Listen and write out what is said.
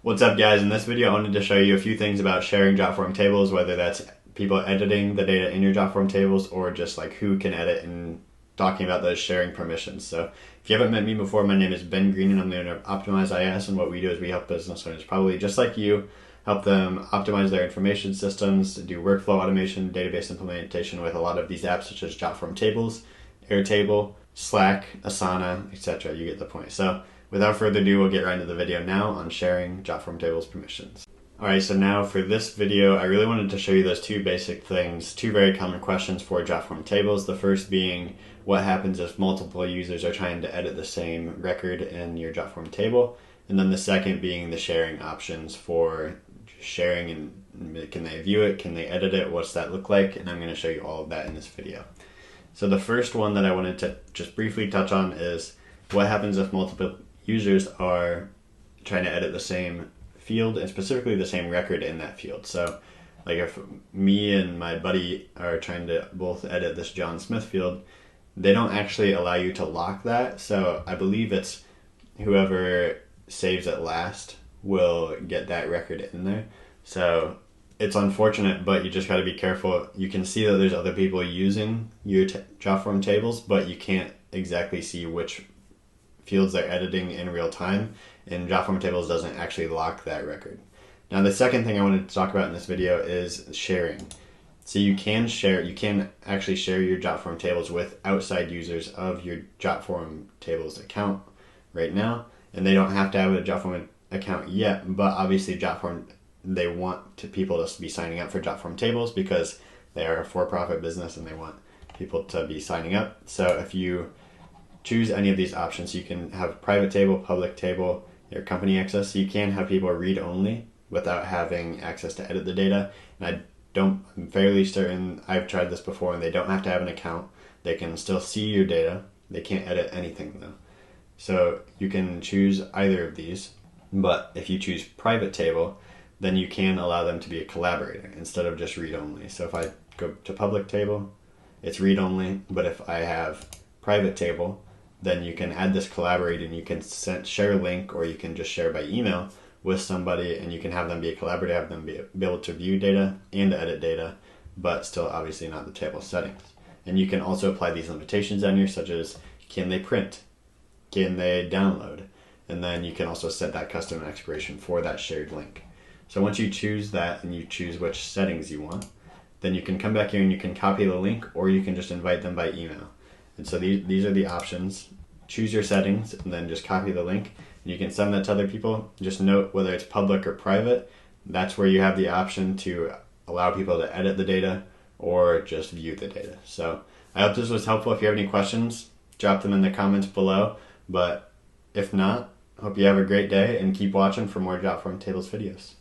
What's up, guys? In this video I wanted to show you a few things about sharing Jotform tables, whether that's people editing the data in your Jotform tables or just like who can edit, and talking about those sharing permissions. So if you haven't met me before, my name is bengreen and I'm the owner of optimizeis, and what we do is we help business owners, probably just like you, help them optimize their information systems, do workflow automation, database implementation with a lot of these apps such as Jotform Tables, Airtable, Slack, Asana, etc. You get the point. So without further ado, we'll get right into the video now on sharing Jotform Tables permissions. Alright, so now for this video, I really wanted to show you those two basic things, two very common questions for Jotform Tables. The first being, what happens if multiple users are trying to edit the same record in your Jotform table? And then the second being the sharing options for sharing, and can they view it, can they edit it, what's that look like? And I'm going to show you all of that in this video. So the first one that I wanted to just briefly touch on is what happens if multiple users are trying to edit the same field, and specifically the same record in that field. So like if me and my buddy are trying to both edit this John Smith field, they don't actually allow you to lock that. So I believe it's whoever saves it last will get that record in there. So it's unfortunate, but you just got to be careful. You can see that there's other people using your Jotform tables, but you can't exactly see which fields they're editing in real time, and Jotform Tables doesn't actually lock that record. Now the second thing I wanted to talk about in this video is sharing. So you can actually share your Jotform Tables with outside users of your Jotform Tables account right now, and they don't have to have a Jotform account yet, but obviously Jotform, they want people to be signing up for Jotform Tables because they are a for-profit business and they want people to be signing up. So if you choose any of these options, you can have private table, public table, your company access. So you can have people read only without having access to edit the data. And I'm fairly certain, I've tried this before, and they don't have to have an account. They can still see your data. They can't edit anything though. So you can choose either of these, but if you choose private table, then you can allow them to be a collaborator instead of just read only. So if I go to public table, it's read only, but if I have private table, then you can add this collaborate, and you can share a link, or you can just share by email with somebody, and you can have them be a collaborator, have them be able to view data and edit data, but still obviously not the table settings. And you can also apply these limitations on here, such as can they print, can they download, and then you can also set that custom expiration for that shared link. So once you choose that and you choose which settings you want, then you can come back here and you can copy the link, or you can just invite them by email. And so these are the options. Choose your settings and then just copy the link, and you can send that to other people. Just note whether it's public or private, that's where you have the option to allow people to edit the data or just view the data. So I hope this was helpful. If you have any questions, drop them in the comments below. But if not, hope you have a great day and keep watching for more Jotform Tables videos.